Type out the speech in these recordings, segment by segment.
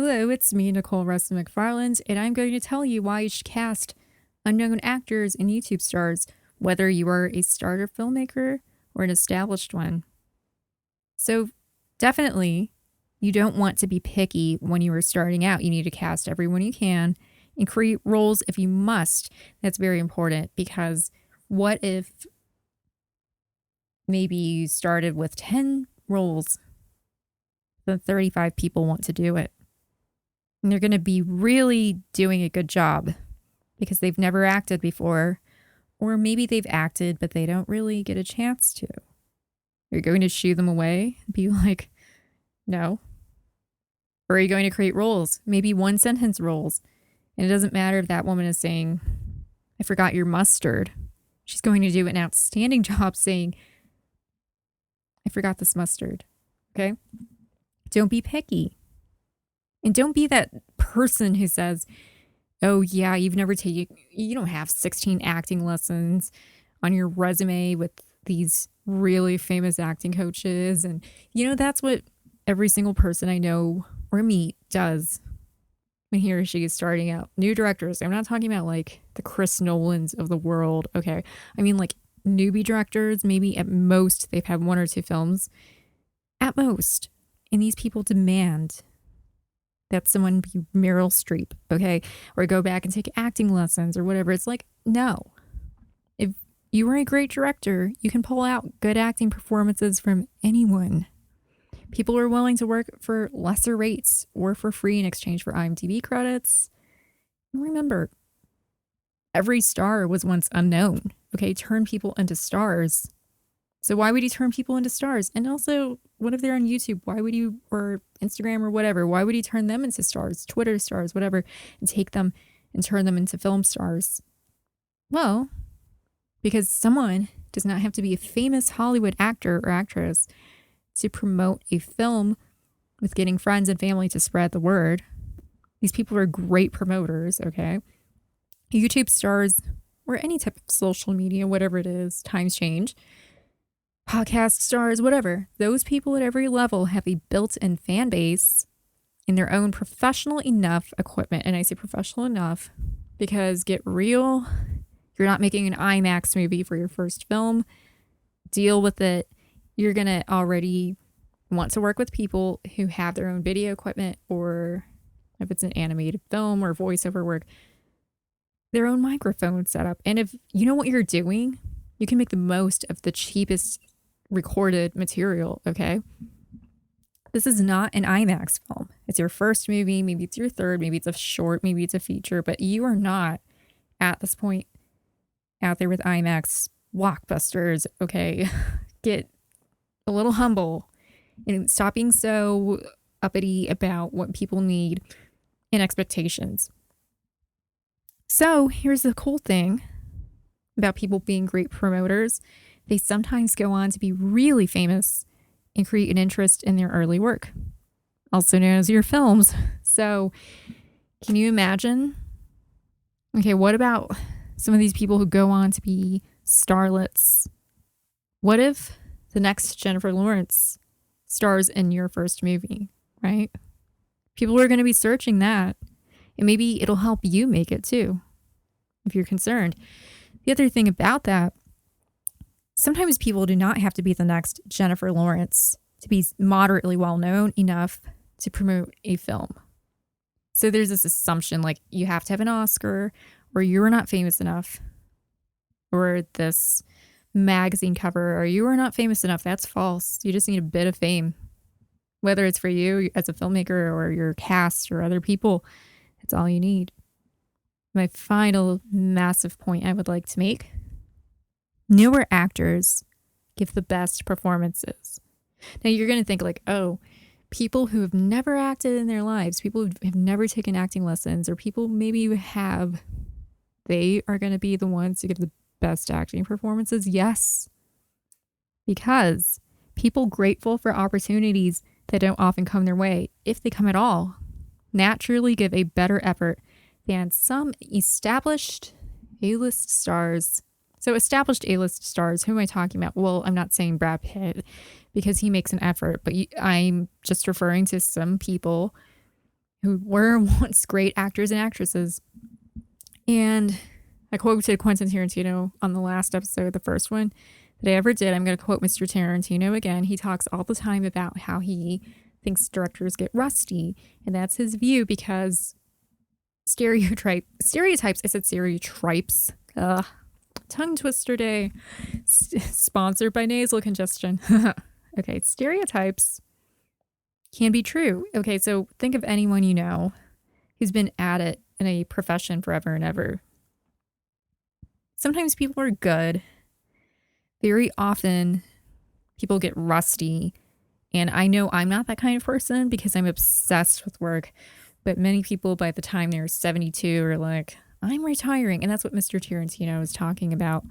Hello, it's me, Nicole Russin-McFarland, and I'm going to tell you why you should cast unknown actors and YouTube stars, whether you are a starter filmmaker or an established one. So definitely, you don't want to be picky when you are starting out. You need to cast everyone you can and create roles if you must. That's very important, because what if maybe you started with 10 roles, then 35 people want to do it? And they're going to be really doing a good job because they've never acted before, or maybe they've acted, but they don't really get a chance to. You're going to shoo them away, be like, no. Or are you going to create roles, maybe one sentence roles? And it doesn't matter if that woman is saying, I forgot your mustard. She's going to do an outstanding job saying, I forgot this mustard. Okay? Don't be picky. And don't be that person who says, oh yeah, you don't have 16 acting lessons on your resume with these really famous acting coaches. And that's what every single person I know or meet does when he or she is starting out. New directors. I'm not talking about like the Chris Nolans of the world. Okay. I mean like newbie directors, maybe at most they've had 1 or 2 films at most. And these people demand that someone be Meryl Streep, okay? Or go back and take acting lessons or whatever. It's like, no. If you are a great director, you can pull out good acting performances from anyone. People are willing to work for lesser rates or for free in exchange for IMDb credits. And remember, every star was once unknown, okay? Turn people into stars. So why would you turn people into stars? And also, what if they're on YouTube? Why would you, or Instagram or whatever, why would you turn them into stars, Twitter stars, whatever, and take them and turn them into film stars? Well, because someone does not have to be a famous Hollywood actor or actress to promote a film with getting friends and family to spread the word. These people are great promoters, okay? YouTube stars, or any type of social media, whatever it is, times change. Podcast stars, whatever. Those people at every level have a built-in fan base in their own professional enough equipment. And I say professional enough because get real, you're not making an IMAX movie for your first film. Deal with it. You're going to already want to work with people who have their own video equipment, or if it's an animated film or voiceover work, their own microphone setup. And if you know what you're doing, you can make the most of the cheapest recorded material, okay? This is not an IMAX film. It's your first movie, maybe it's your third, maybe it's a short, maybe it's a feature, but you are not at this point out there with IMAX blockbusters, okay? Get a little humble and stop being so uppity about what people need and expectations. So here's the cool thing about people being great promoters. They sometimes go on to be really famous and create an interest in their early work, also known as your films. So can you imagine? Okay, what about some of these people who go on to be starlets? What if the next Jennifer Lawrence stars in your first movie, right? People are going to be searching that, and maybe it'll help you make it too, if you're concerned. The other thing about that, sometimes people do not have to be the next Jennifer Lawrence to be moderately well-known enough to promote a film. So there's this assumption like you have to have an Oscar, or you're not famous enough, or this magazine cover, or you are not famous enough. That's false. You just need a bit of fame, whether it's for you as a filmmaker or your cast or other people. That's all you need. My final massive point I would like to make: newer actors give the best performances. Now you're going to think like, oh, people who have never acted in their lives, people who have never taken acting lessons, or people maybe who have, they are going to be the ones to give the best acting performances. Yes, because people grateful for opportunities that don't often come their way, if they come at all, naturally give a better effort than some established A-list stars. So established A-list stars, who am I talking about? Well, I'm not saying Brad Pitt because he makes an effort, but I'm just referring to some people who were once great actors and actresses. And I quoted Quentin Tarantino on the last episode, the first one that I ever did. I'm going to quote Mr. Tarantino again. He talks all the time about how he thinks directors get rusty, and that's his view because stereotypes. I said stereotypes. Tongue twister day. Sponsored by nasal congestion. Okay, stereotypes can be true. Okay, so think of anyone you know who's been at it in a profession forever and ever. Sometimes people are good. Very often people get rusty. And I know I'm not that kind of person because I'm obsessed with work. But many people by the time they're 72 are like, I'm retiring. And that's what Mr. Tarantino is talking about.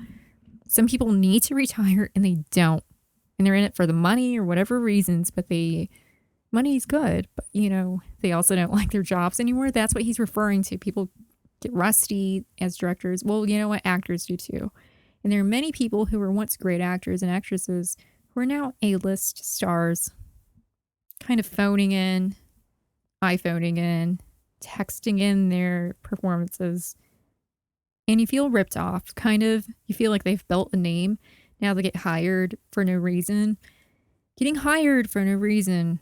Some people need to retire and they don't. And they're in it for the money or whatever reasons, but money's good. But, they also don't like their jobs anymore. That's what he's referring to. People get rusty as directors. Well, you know what? Actors do too. And there are many people who were once great actors and actresses who are now A-list stars, kind of iPhoning in, texting in their performances. And you feel ripped off, kind of. You feel like they've built a name. Now they get hired for no reason. Getting hired for no reason.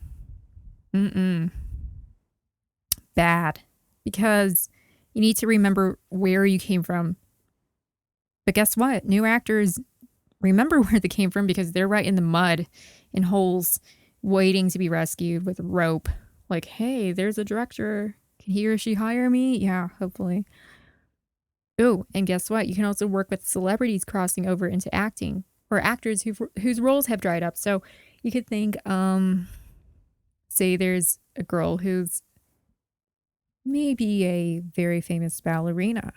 Bad. Because you need to remember where you came from. But guess what? New actors remember where they came from because they're right in the mud, in holes, waiting to be rescued with a rope. Like, hey, there's a director. Can he or she hire me? Yeah, hopefully. Oh, and guess what? You can also work with celebrities crossing over into acting or actors whose roles have dried up. So you could think, say there's a girl who's maybe a very famous ballerina.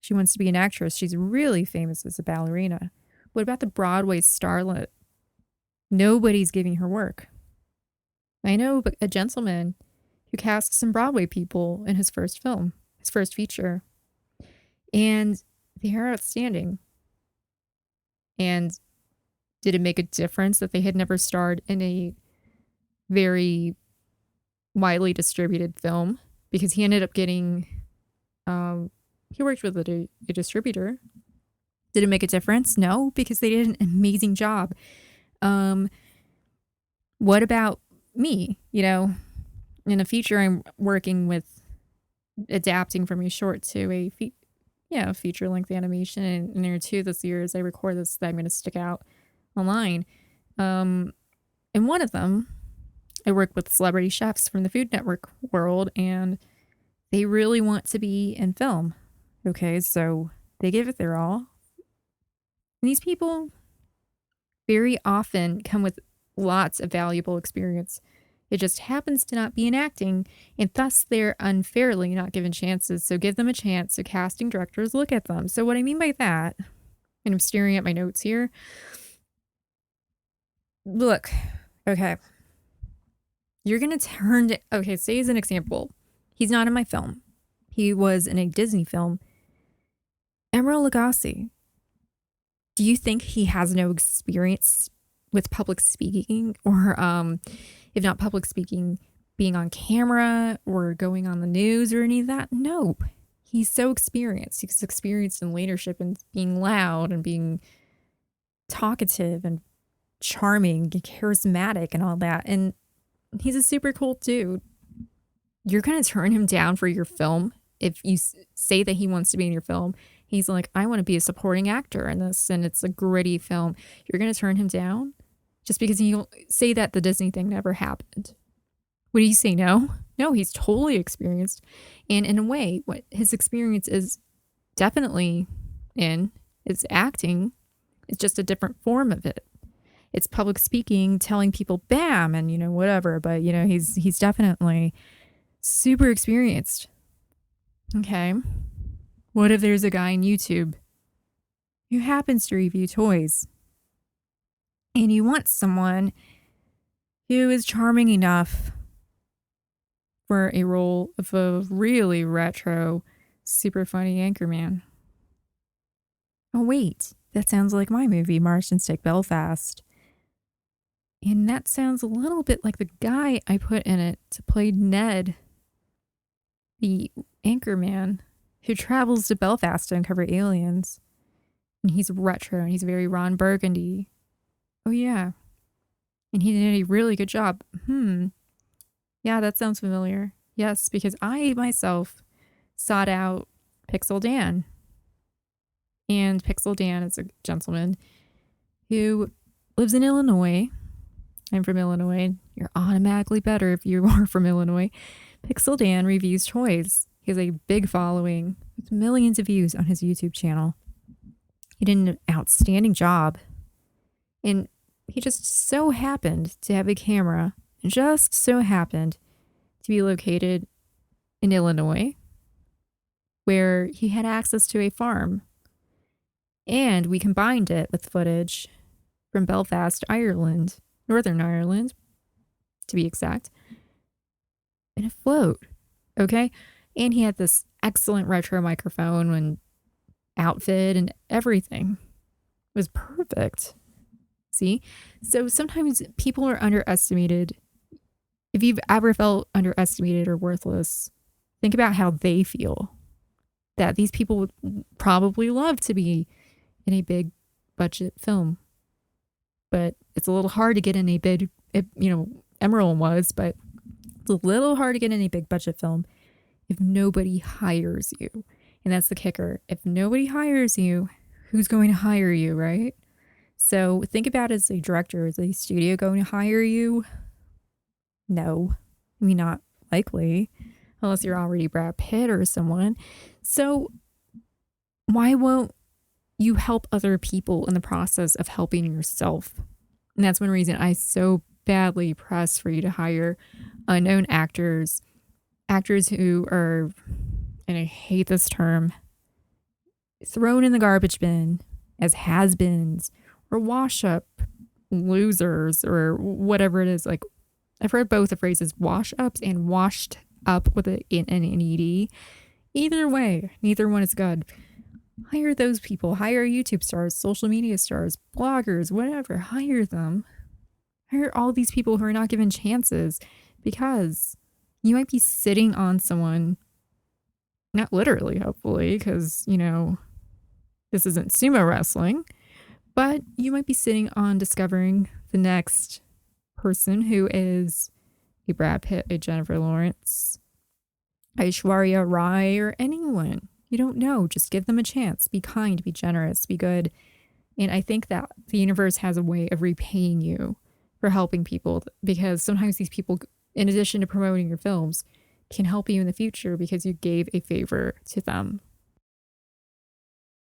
She wants to be an actress. She's really famous as a ballerina. What about the Broadway starlet? Nobody's giving her work. I know a gentleman who cast some Broadway people in his first film, his first feature. And they are outstanding. And did it make a difference that they had never starred in a very widely distributed film? Because he ended up getting, he worked with a distributor. Did it make a difference? No, because they did an amazing job. What about me? In a feature I'm working with, adapting from a short to a feature-length animation. And there are two this year as I record this that I'm going to stick out online. And one of them, I work with celebrity chefs from the Food Network world, and they really want to be in film. Okay, so they give it their all. And these people very often come with lots of valuable experience. It just happens to not be in acting, and thus they're unfairly not given chances. So give them a chance. So casting directors look at them. So what I mean by that, and I'm staring at my notes here. Look, okay. You're going to turn to, okay, say as an example, he's not in my film. He was in a Disney film. Emeril Lagasse. Do you think he has no experience with public speaking or, if not public speaking, being on camera or going on the news or any of that? No. He's so experienced. He's experienced in leadership and being loud and being talkative and charming and charismatic and all that. And he's a super cool dude. You're going to turn him down for your film if you say that he wants to be in your film. He's like, I want to be a supporting actor in this, and it's a gritty film. You're going to turn him down just because you say that the Disney thing never happened. Would you say no? No, he's totally experienced. And in a way, what his experience is definitely in is acting. It's just a different form of it. It's public speaking, telling people bam and, whatever. But, he's definitely super experienced. Okay. What if there's a guy on YouTube who happens to review toys and you want someone who is charming enough for a role of a really retro, super funny anchorman? Oh, wait, that sounds like my movie, Martians Take Belfast. And that sounds a little bit like the guy I put in it to play Ned the anchor man who travels to Belfast to uncover aliens. And he's retro and he's very Ron Burgundy. Oh, yeah. And he did a really good job. Yeah, that sounds familiar. Yes, because I myself sought out Pixel Dan. And Pixel Dan is a gentleman who lives in Illinois. I'm from Illinois. You're automatically better if you are from Illinois. Pixel Dan reviews toys. He has a big following with millions of views on his YouTube channel. He did an outstanding job. And he just so happened to have a camera, and just so happened to be located in Illinois, where he had access to a farm. And we combined it with footage from Belfast, Ireland, Northern Ireland, to be exact, in a float. Okay? And he had this excellent retro microphone and outfit and everything. It was perfect. See? So sometimes people are underestimated. If you've ever felt underestimated or worthless, think about how they feel. That these people would probably love to be in a big budget film. But it's a little hard to get in a big, Emerald was, but it's a little hard to get in a big budget film if nobody hires you. And that's the kicker. If nobody hires you, who's going to hire you, right? So think about it as a director. Is a studio going to hire you? No. I mean, not likely. Unless you're already Brad Pitt or someone. So why won't you help other people in the process of helping yourself? And that's one reason I so badly press for you to hire unknown actors who are, and I hate this term, thrown in the garbage bin as has-beens or wash-up losers or whatever it is. Like, I've heard both the phrases wash-ups and washed up with an ED. Either way, neither one is good. Hire those people. Hire YouTube stars, social media stars, bloggers, whatever. Hire them. Hire all these people who are not given chances, because you might be sitting on someone, not literally, hopefully, because, this isn't sumo wrestling, but you might be sitting on discovering the next person who is a Brad Pitt, a Jennifer Lawrence, Aishwarya Rai, or anyone. You don't know. Just give them a chance. Be kind, be generous, be good. And I think that the universe has a way of repaying you for helping people, because sometimes these people, in addition to promoting your films, can help you in the future because you gave a favor to them.